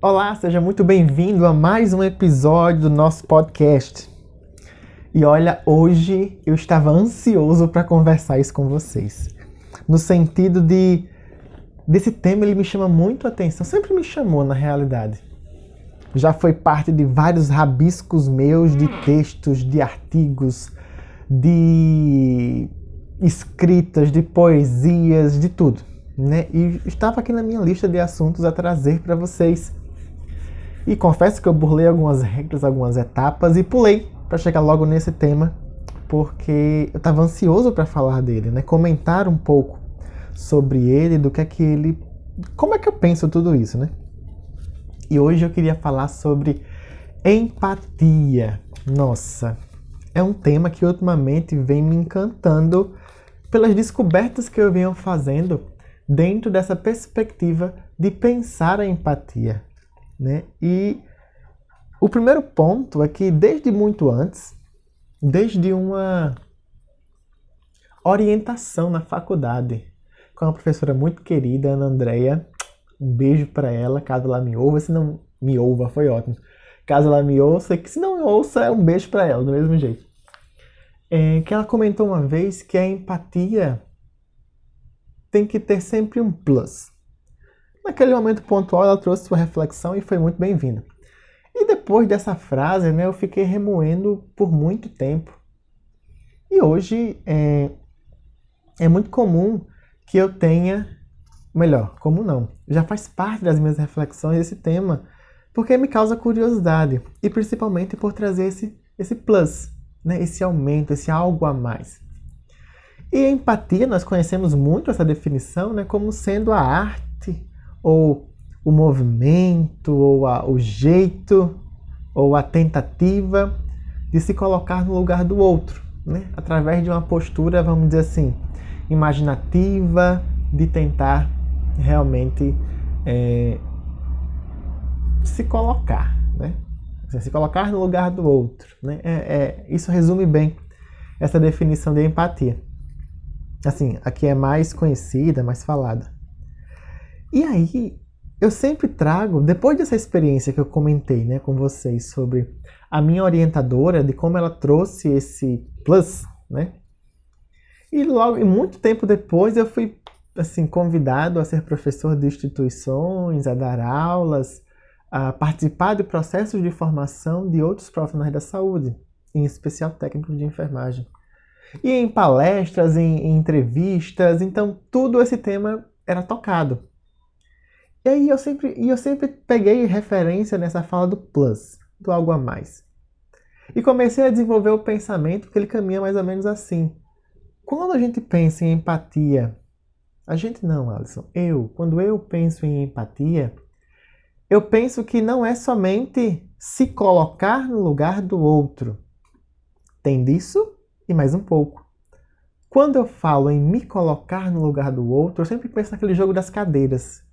Olá, seja muito bem-vindo a mais um episódio do nosso podcast. E olha, hoje eu estava ansioso para conversar isso com vocês. No sentido desse tema, ele me chama muito a atenção, sempre me chamou na realidade. Já foi parte de vários rabiscos meus de textos, de artigos, de escritas, de poesias, de tudo, né? E estava aqui na minha lista de assuntos a trazer para vocês. E confesso que eu burlei algumas regras, algumas etapas e pulei para chegar logo nesse tema, porque eu estava ansioso para falar dele, né? Comentar um pouco sobre ele, do que é que ele... Como é que eu penso tudo isso, né? E hoje eu queria falar sobre empatia. Nossa, é um tema que ultimamente vem me encantando pelas descobertas que eu venho fazendo dentro dessa perspectiva de pensar a empatia, né? E o primeiro ponto é que desde muito antes, desde uma orientação na faculdade, com uma professora muito querida, Ana Andréia, um beijo para ela, caso ela me ouva, se não me ouva, foi ótimo. Caso ela me ouça, que se não me ouça, é um beijo para ela, do mesmo jeito. Que ela comentou uma vez que a empatia tem que ter sempre um plus. Naquele momento pontual, ela trouxe sua reflexão e foi muito bem-vinda. E depois dessa frase, né, eu fiquei remoendo por muito tempo. E hoje é muito comum que eu tenha... Melhor, como não? Já faz parte das minhas reflexões esse tema, porque me causa curiosidade. E principalmente por trazer esse plus, né, esse aumento, esse algo a mais. E a empatia, nós conhecemos muito essa definição, né, como sendo a arte, ou o movimento, ou o jeito, ou a tentativa de se colocar no lugar do outro, né? Através de uma postura, vamos dizer assim, imaginativa, de tentar realmente se colocar, né? Se colocar no lugar do outro, né? Isso resume bem essa definição de empatia. Assim, aqui é mais conhecida, mais falada. E aí, eu sempre trago, depois dessa experiência que eu comentei, né, com vocês sobre a minha orientadora, de como ela trouxe esse plus, né? E logo, e muito tempo depois, eu fui assim, convidado a ser professor de instituições, a dar aulas, a participar de processos de formação de outros profissionais da saúde, em especial técnicos de enfermagem. E em palestras, em entrevistas, então tudo esse tema era tocado. E aí eu sempre peguei referência nessa fala do plus, do algo a mais. E comecei a desenvolver o pensamento, porque ele caminha mais ou menos assim. Quando a gente pensa em empatia, quando eu penso em empatia, eu penso que não é somente se colocar no lugar do outro. Tem disso e mais um pouco. Quando eu falo em me colocar no lugar do outro, eu sempre penso naquele jogo das cadeiras.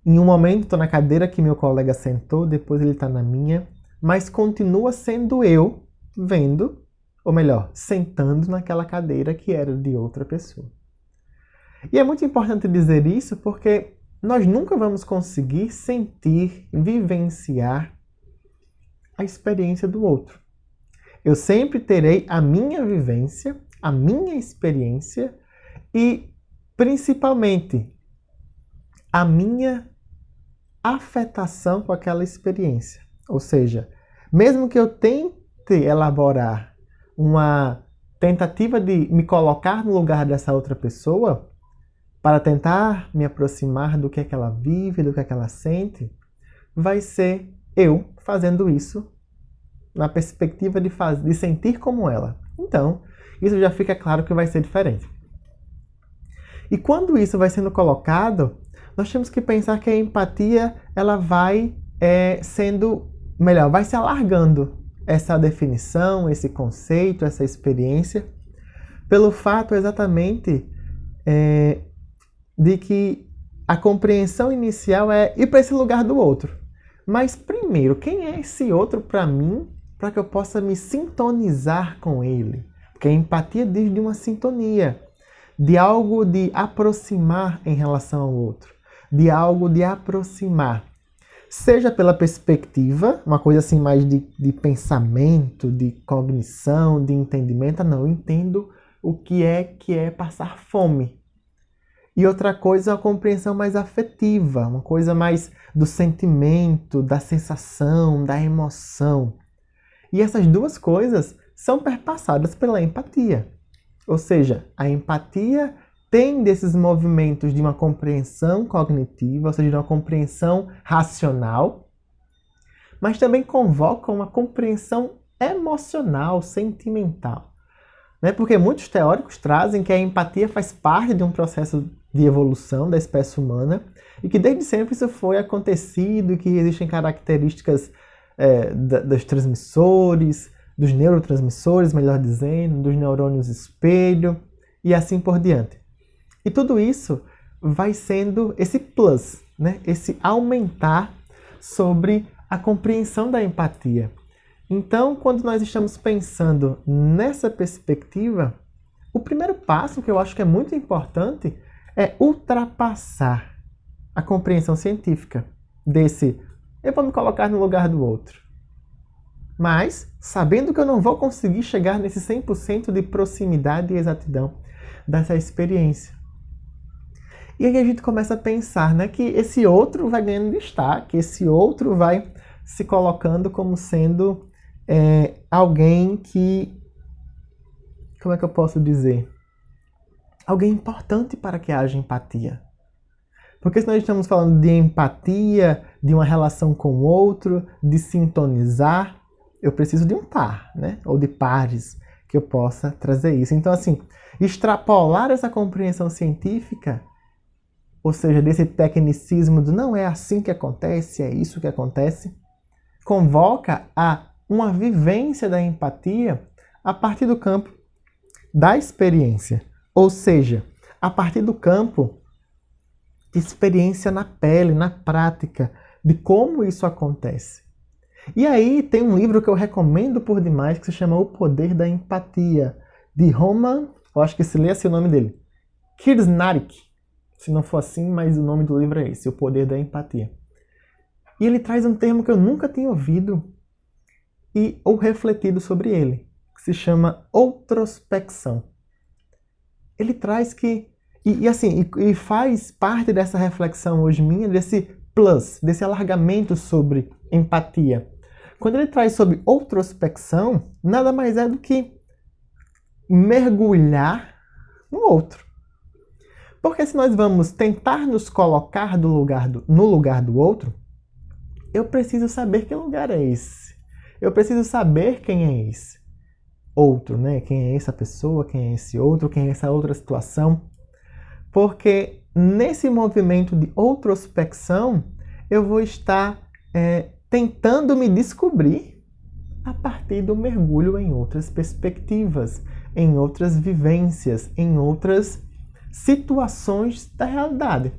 Em um momento estou na cadeira que meu colega sentou, depois ele está na minha, mas continua sendo eu vendo, ou melhor, sentando naquela cadeira que era de outra pessoa. E é muito importante dizer isso porque nós nunca vamos conseguir sentir, vivenciar a experiência do outro. Eu sempre terei a minha vivência, a minha experiência e, principalmente, a minha afetação com aquela experiência. Ou seja, mesmo que eu tente elaborar uma tentativa de me colocar no lugar dessa outra pessoa, para tentar me aproximar do que é que ela vive, do que é que ela sente, vai ser eu fazendo isso na perspectiva de sentir como ela. Então, isso já fica claro que vai ser diferente. E quando isso vai sendo colocado, nós temos que pensar que a empatia ela vai vai se alargando essa definição, esse conceito, essa experiência, pelo fato exatamente de que a compreensão inicial é ir para esse lugar do outro. Mas primeiro, quem é esse outro para mim, para que eu possa me sintonizar com ele? Porque a empatia diz de uma sintonia, de algo de aproximar em relação ao outro, de algo de aproximar. Seja pela perspectiva, uma coisa assim mais de pensamento, de cognição, de entendimento. Ah, não, eu entendo o que é passar fome. E outra coisa é uma compreensão mais afetiva, uma coisa mais do sentimento, da sensação, da emoção. E essas duas coisas são perpassadas pela empatia. Ou seja, a empatia tem desses movimentos de uma compreensão cognitiva, ou seja, de uma compreensão racional, mas também convoca uma compreensão emocional, sentimental. Porque muitos teóricos trazem que a empatia faz parte de um processo de evolução da espécie humana e que desde sempre isso foi acontecido e que existem características dos transmissores, dos neurotransmissores, melhor dizendo, dos neurônios espelho e assim por diante. E tudo isso vai sendo esse plus, esse aumentar sobre a compreensão da empatia. Então, quando nós estamos pensando nessa perspectiva, o primeiro passo que eu acho que é muito importante é ultrapassar a compreensão científica desse eu vou me colocar no lugar do outro. Mas, sabendo que eu não vou conseguir chegar nesse 100% de proximidade e exatidão dessa experiência. E aí a gente começa a pensar que esse outro vai ganhando destaque, esse outro vai se colocando como sendo alguém que, como é que eu posso dizer? Alguém importante para que haja empatia. Porque se nós estamos falando de empatia, de uma relação com o outro, de sintonizar, eu preciso de um par, ou de pares que eu possa trazer isso. Então, assim, extrapolar essa compreensão científica, ou seja, desse tecnicismo do não é assim que acontece, é isso que acontece, convoca a uma vivência da empatia a partir do campo da experiência. Ou seja, a partir do campo de experiência na pele, na prática, de como isso acontece. E aí tem um livro que eu recomendo por demais, que se chama O Poder da Empatia, de Roman, eu acho que se lê assim o nome dele, Kirsnarik. Se não for assim, mas o nome do livro é esse, O Poder da Empatia. E ele traz um termo que eu nunca tinha ouvido ou refletido sobre ele, que se chama outrospecção. Ele traz que, e faz parte dessa reflexão hoje minha, desse plus, desse alargamento sobre empatia. Quando ele traz sobre outrospecção, nada mais é do que mergulhar no outro. Porque se nós vamos tentar nos colocar no lugar do outro, eu preciso saber que lugar é esse. Eu preciso saber quem é esse outro, Quem é essa pessoa, quem é esse outro, quem é essa outra situação. Porque nesse movimento de outrospecção, eu vou estar tentando me descobrir a partir do mergulho em outras perspectivas, em outras vivências, em outras situações da realidade.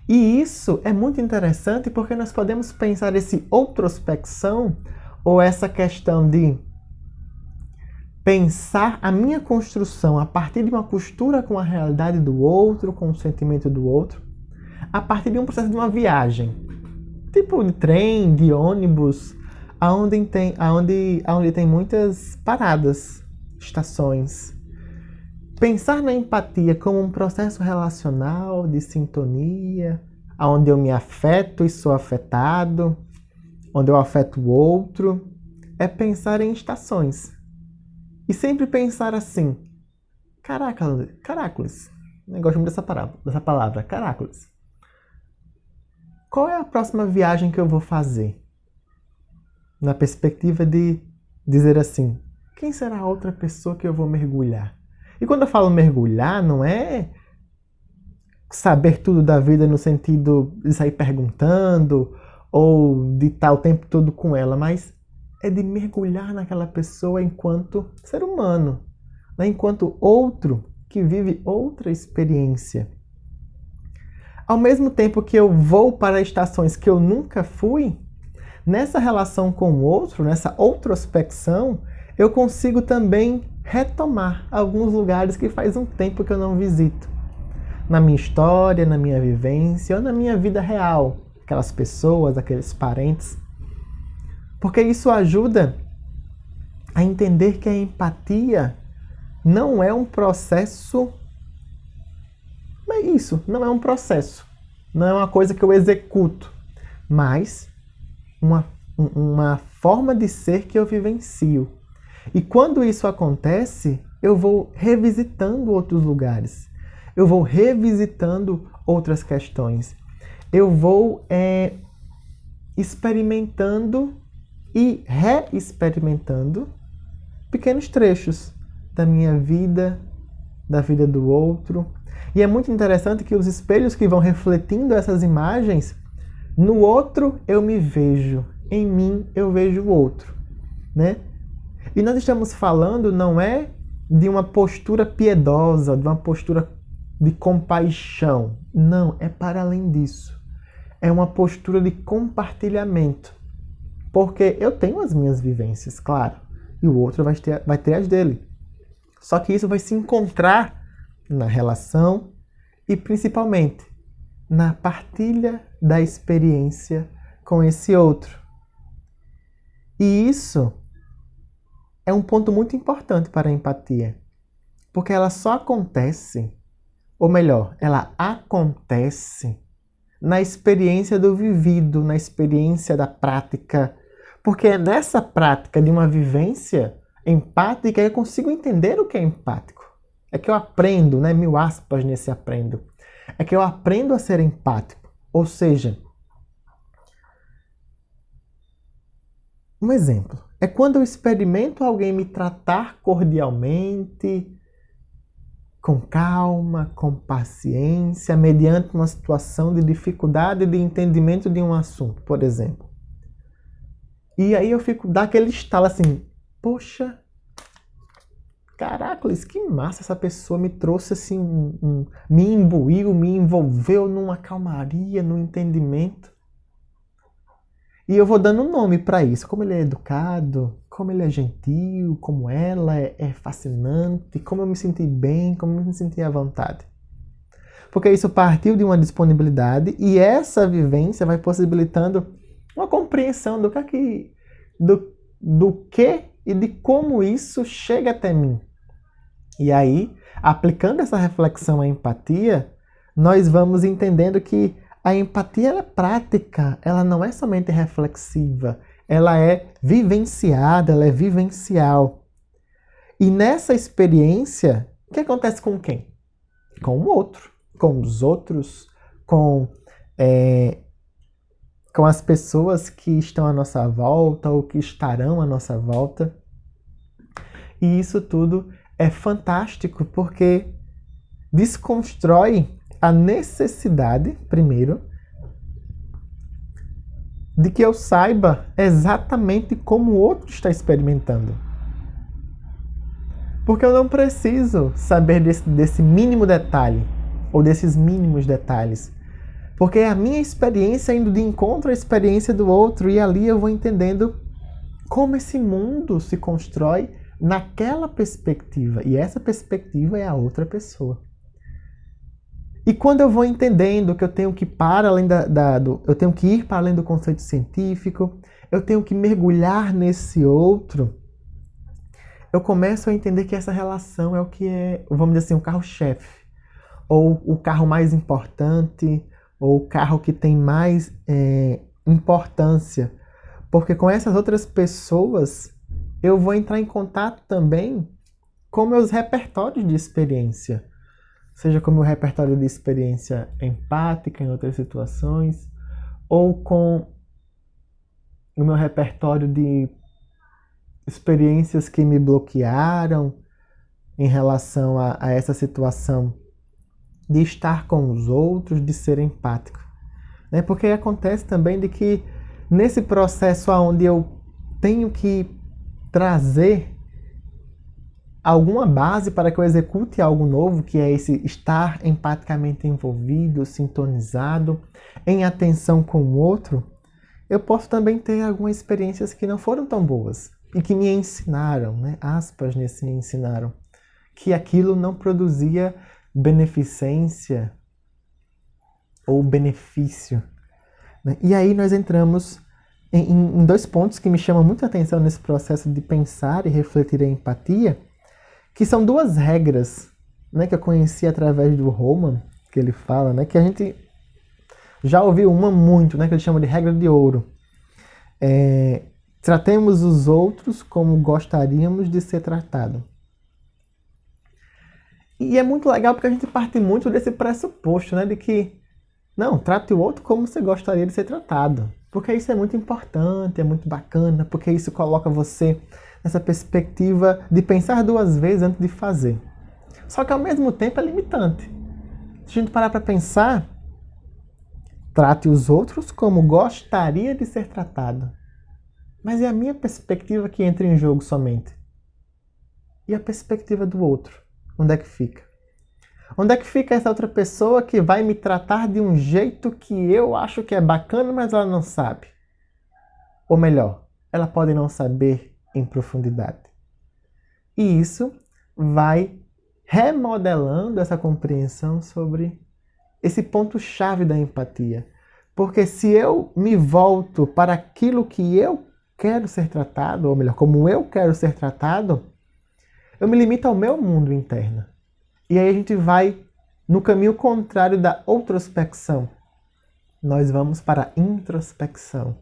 E isso é muito interessante porque nós podemos pensar esse outrospecção ou essa questão de pensar a minha construção a partir de uma costura com a realidade do outro, com o sentimento do outro, a partir de um processo de uma viagem, tipo de trem, de ônibus, aonde tem muitas paradas, estações. Pensar na empatia como um processo relacional de sintonia, onde eu me afeto e sou afetado, onde eu afeto o outro, é pensar em estações. E sempre pensar assim, Caracoles, eu gosto muito dessa palavra, Caracoles. Qual é a próxima viagem que eu vou fazer? Na perspectiva de dizer assim, quem será a outra pessoa que eu vou mergulhar? E quando eu falo mergulhar, não é saber tudo da vida no sentido de sair perguntando ou de estar o tempo todo com ela, mas é de mergulhar naquela pessoa enquanto ser humano, enquanto outro que vive outra experiência. Ao mesmo tempo que eu vou para estações que eu nunca fui, nessa relação com o outro, nessa outrospecção, eu consigo também retomar alguns lugares que faz um tempo que eu não visito. Na minha história, na minha vivência ou na minha vida real, aquelas pessoas, aqueles parentes. Porque isso ajuda a entender que a empatia não é um processo. Mas isso, não é um processo. Não é uma coisa que eu executo, mas uma forma de ser que eu vivencio. E quando isso acontece, eu vou revisitando outros lugares. Eu vou revisitando outras questões. Eu vou experimentando e reexperimentando pequenos trechos da minha vida, da vida do outro. E é muito interessante que os espelhos que vão refletindo essas imagens, no outro eu me vejo, em mim eu vejo o outro, né? E nós estamos falando não é de uma postura piedosa, de uma postura de compaixão. Não, é para além disso. É uma postura de compartilhamento. Porque eu tenho as minhas vivências, claro, e o outro vai ter as dele. Só que isso vai se encontrar na relação e principalmente na partilha da experiência com esse outro. E isso é um ponto muito importante para a empatia, porque ela só acontece, ou melhor, ela acontece na experiência do vivido, na experiência da prática, porque é nessa prática de uma vivência empática que eu consigo entender o que é empático. É que eu aprendo, né, mil aspas nesse aprendo, é que eu aprendo a ser empático. Ou seja, um exemplo, é quando eu experimento alguém me tratar cordialmente, com calma, com paciência, mediante uma situação de dificuldade de entendimento de um assunto, por exemplo. E aí eu fico, dá aquele estalo assim, poxa, caracoles, que massa, essa pessoa me trouxe assim, me imbuiu, me envolveu numa calmaria, num entendimento. E eu vou dando um nome para isso, como ele é educado, como ele é gentil, como ela é fascinante, como eu me senti bem, como eu me senti à vontade. Porque isso partiu de uma disponibilidade e essa vivência vai possibilitando uma compreensão do que e de como isso chega até mim. E aí, aplicando essa reflexão à empatia, nós vamos entendendo que a empatia ela é prática, ela não é somente reflexiva, ela é vivenciada, ela é vivencial. E nessa experiência, o que acontece com quem? Com o outro, com os outros, com as pessoas que estão à nossa volta ou que estarão à nossa volta. E isso tudo é fantástico porque desconstrói a necessidade, primeiro, de que eu saiba exatamente como o outro está experimentando. Porque eu não preciso saber desse mínimo detalhe, ou desses mínimos detalhes. Porque é a minha experiência indo de encontro à experiência do outro, e ali eu vou entendendo como esse mundo se constrói naquela perspectiva. E essa perspectiva é a outra pessoa. E quando eu vou entendendo que eu tenho que ir para além eu tenho que ir para além do conceito científico, eu tenho que mergulhar nesse outro, eu começo a entender que essa relação é o que é, vamos dizer assim, o carro-chefe, ou o carro mais importante, ou o carro que tem mais importância. Porque com essas outras pessoas, eu vou entrar em contato também com meus repertórios de experiência. Seja com o meu repertório de experiência empática em outras situações, ou com o meu repertório de experiências que me bloquearam em relação a essa situação de estar com os outros, de ser empático. Porque acontece também de que nesse processo onde eu tenho que trazer alguma base para que eu execute algo novo, que é esse estar empaticamente envolvido, sintonizado, em atenção com o outro, eu posso também ter algumas experiências que não foram tão boas e que me ensinaram, né? Aspas nesse me ensinaram, que aquilo não produzia beneficência ou benefício né? E aí nós entramos em dois pontos que me chamam muita atenção nesse processo de pensar e refletir a empatia, que são duas regras, né, que eu conheci através do Roman, que ele fala, né, que a gente já ouviu uma muito, né, que ele chama de regra de ouro. Tratemos os outros como gostaríamos de ser tratado. E é muito legal porque a gente parte muito desse pressuposto, né, de que, não, trate o outro como você gostaria de ser tratado. Porque isso é muito importante, é muito bacana, porque isso coloca você nessa perspectiva de pensar duas vezes antes de fazer. Só que ao mesmo tempo é limitante. Se a gente parar para pensar, trate os outros como gostaria de ser tratado. Mas é a minha perspectiva que entra em jogo somente. E a perspectiva do outro? Onde é que fica? Onde é que fica essa outra pessoa que vai me tratar de um jeito que eu acho que é bacana, mas ela não sabe? Ou melhor, ela pode não saber em profundidade. E isso vai remodelando essa compreensão sobre esse ponto-chave da empatia. Porque se eu me volto para aquilo que eu quero ser tratado, ou melhor, como eu quero ser tratado, eu me limito ao meu mundo interno. E aí a gente vai no caminho contrário da outrospecção. Nós vamos para a introspecção,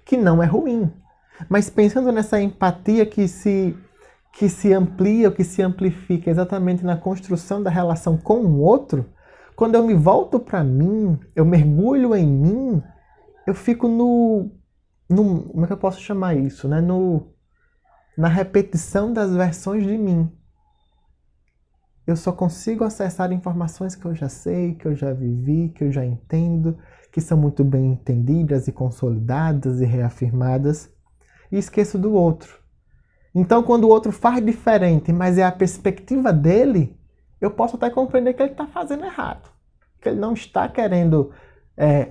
que não é ruim. Mas pensando nessa empatia que se amplia, ou que se amplifica exatamente na construção da relação com o outro, quando eu me volto para mim, eu mergulho em mim, eu fico como é que eu posso chamar isso? Né? Na repetição das versões de mim. Eu só consigo acessar informações que eu já sei, que eu já vivi, que eu já entendo, que são muito bem entendidas e consolidadas e reafirmadas, e esqueço do outro. Então, quando o outro faz diferente, mas é a perspectiva dele, eu posso até compreender que ele está fazendo errado, que ele não está querendo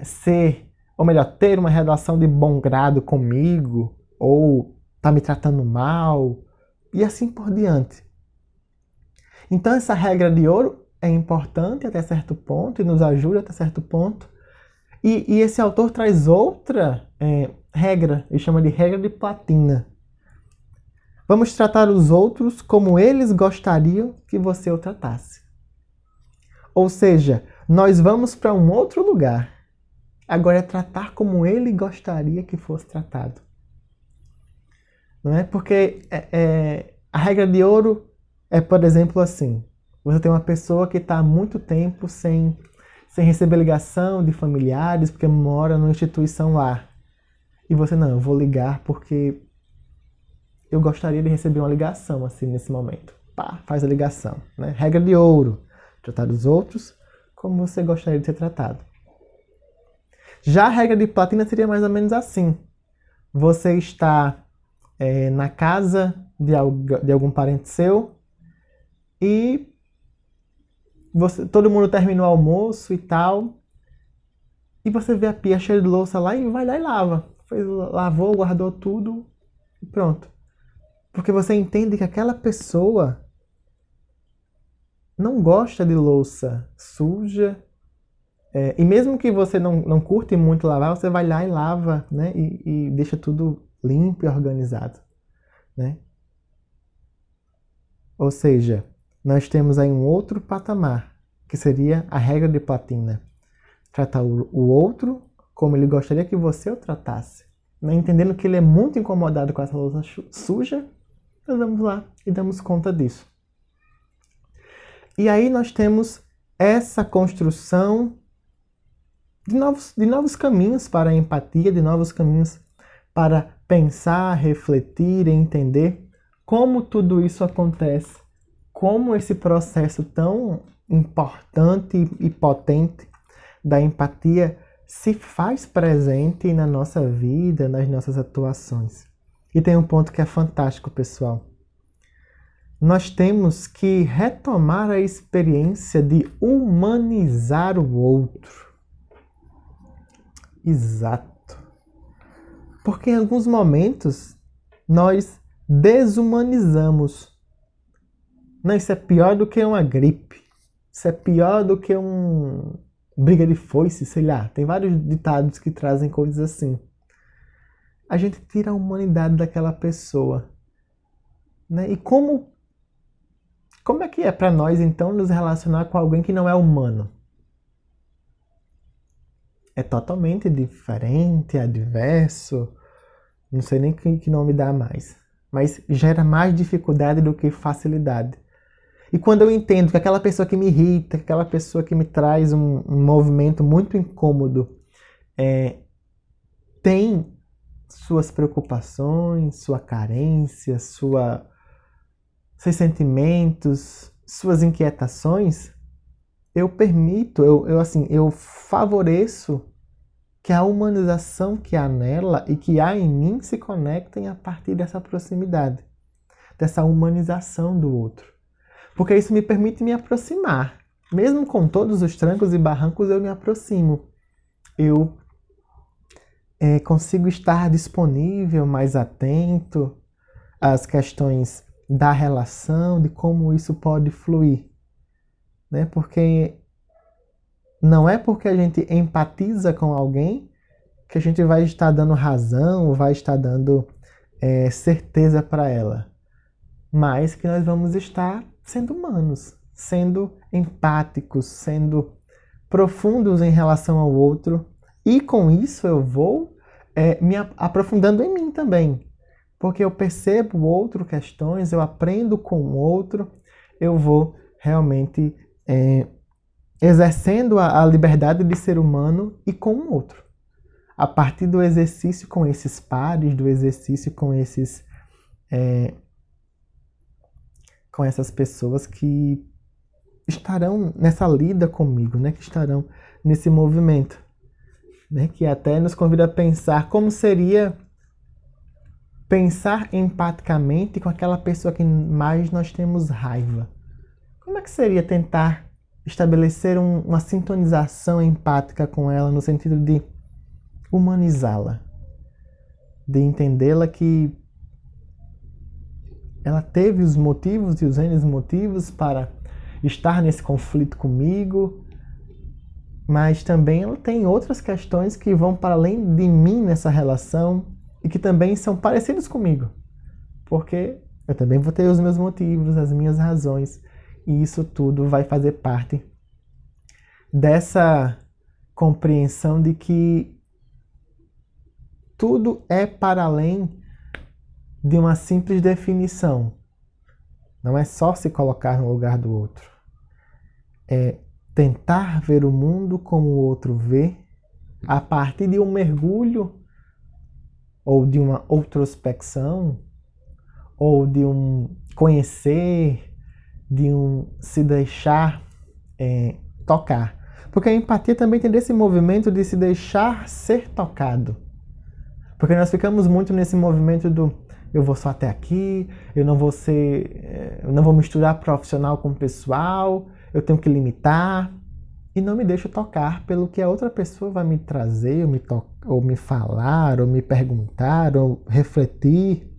ser, ou melhor, ter uma relação de bom grado comigo, ou está me tratando mal, e assim por diante. Então essa regra de ouro é importante até certo ponto e nos ajuda até certo ponto. E esse autor traz outra regra, ele chama de regra de platina. Vamos tratar os outros como eles gostariam que você o tratasse. Ou seja, nós vamos para um outro lugar. Agora é tratar como ele gostaria que fosse tratado. Não é? Porque a regra de ouro é, por exemplo, assim, você tem uma pessoa que está há muito tempo sem receber ligação de familiares, porque mora numa instituição lá. E você, não, eu vou ligar porque eu gostaria de receber uma ligação, assim, nesse momento. Pá, faz a ligação, né? Regra de ouro, tratar os outros como você gostaria de ser tratado. Já a regra de platina seria mais ou menos assim. Você está na casa de algum parente seu, e todo mundo terminou o almoço e tal, e você vê a pia cheia de louça lá e vai lá e lava. Lavou, guardou tudo e pronto. Porque você entende que aquela pessoa não gosta de louça suja, e mesmo que você não curte muito lavar, você vai lá e lava, né? E deixa tudo limpo e organizado, né? Ou seja, nós temos aí um outro patamar, que seria a regra de platina. Tratar o outro como ele gostaria que você o tratasse. Né? Entendendo que ele é muito incomodado com essa louça suja, nós vamos lá e damos conta disso. E aí nós temos essa construção de novos caminhos para a empatia, de novos caminhos para pensar, refletir e entender como tudo isso acontece. Como esse processo tão importante e potente da empatia se faz presente na nossa vida, nas nossas atuações. E tem um ponto que é fantástico, pessoal. Nós temos que retomar a experiência de humanizar o outro. Exato. Porque em alguns momentos nós desumanizamos. Não, isso é pior do que uma gripe. Isso é pior do que um briga de foice, sei lá. Tem vários ditados que trazem coisas assim. A gente tira a humanidade daquela pessoa, né? E como é que é para nós, então, nos relacionar com alguém que não é humano? É totalmente diferente, adverso, não sei nem que nome dá mais. Mas gera mais dificuldade do que facilidade. E quando eu entendo que aquela pessoa que me irrita, aquela pessoa que me traz um movimento muito incômodo, tem suas preocupações, sua carência, seus sentimentos, suas inquietações, eu permito, eu favoreço que a humanização que há nela e que há em mim se conectem a partir dessa proximidade, dessa humanização do outro. Porque isso me permite me aproximar. Mesmo com todos os trancos e barrancos, eu me aproximo. Eu consigo estar disponível, mais atento às questões da relação, de como isso pode fluir. Né? Porque não é porque a gente empatiza com alguém que a gente vai estar dando razão ou vai estar dando certeza para ela. Mas que nós vamos estar sendo humanos, sendo empáticos, sendo profundos em relação ao outro. E com isso eu vou me aprofundando em mim também. Porque eu percebo o outro questões, eu aprendo com o outro, eu vou realmente exercendo a liberdade de ser humano e com o outro. A partir do exercício com esses pares, do exercício com com essas pessoas que estarão nessa lida comigo, né? Que estarão nesse movimento. Né? Que até nos convida a pensar como seria pensar empaticamente com aquela pessoa que mais nós temos raiva. Como é que seria tentar estabelecer uma sintonização empática com ela no sentido de humanizá-la, de entendê-la que ela teve os motivos e os N motivos para estar nesse conflito comigo, mas também ela tem outras questões que vão para além de mim nessa relação e que também são parecidos comigo, porque eu também vou ter os meus motivos, as minhas razões, e isso tudo vai fazer parte dessa compreensão de que tudo é para além de uma simples definição. Não é só se colocar no lugar do outro. É tentar ver o mundo como o outro vê, a partir de um mergulho, ou de uma introspecção, ou de um conhecer, de um se deixar tocar. Porque a empatia também tem esse movimento de se deixar ser tocado. Porque nós ficamos muito nesse movimento do eu vou só até aqui, eu não vou misturar profissional com pessoal, eu tenho que limitar e não me deixo tocar pelo que a outra pessoa vai me trazer, ou me falar, ou me perguntar, ou refletir.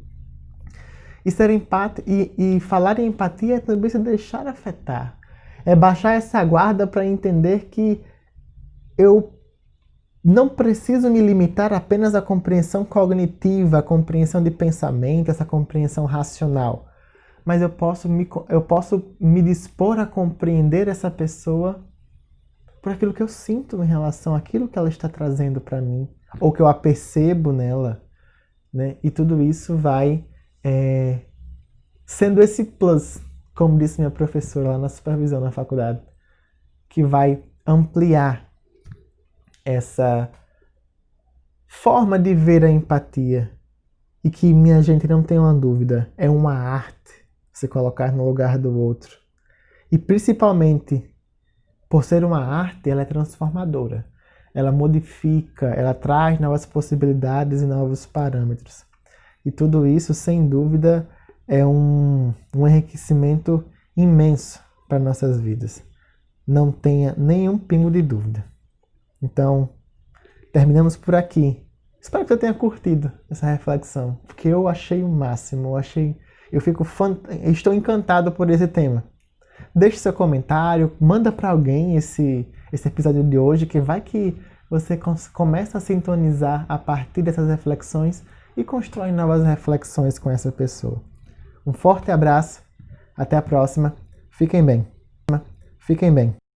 E falar em empatia é também se deixar afetar. É baixar essa guarda para entender que eu não preciso me limitar apenas à compreensão cognitiva, à compreensão de pensamento, essa compreensão racional. Mas eu posso me dispor a compreender essa pessoa por aquilo que eu sinto em relação àquilo que ela está trazendo para mim, ou que eu a percebo nela. Né? E tudo isso vai sendo esse plus, como disse minha professora lá na supervisão na faculdade, que vai ampliar essa forma de ver a empatia. E que, minha gente, não tenha uma dúvida, é uma arte se colocar no lugar do outro. E principalmente, por ser uma arte, ela é transformadora. Ela modifica, ela traz novas possibilidades e novos parâmetros. E tudo isso, sem dúvida, é um enriquecimento imenso para nossas vidas. Não tenha nenhum pingo de dúvida. Então, terminamos por aqui. Espero que você tenha curtido essa reflexão, porque eu achei o máximo, estou encantado por esse tema. Deixe seu comentário, manda para alguém esse episódio de hoje, que vai que você começa a sintonizar a partir dessas reflexões e constrói novas reflexões com essa pessoa. Um forte abraço, até a próxima, fiquem bem. Fiquem bem.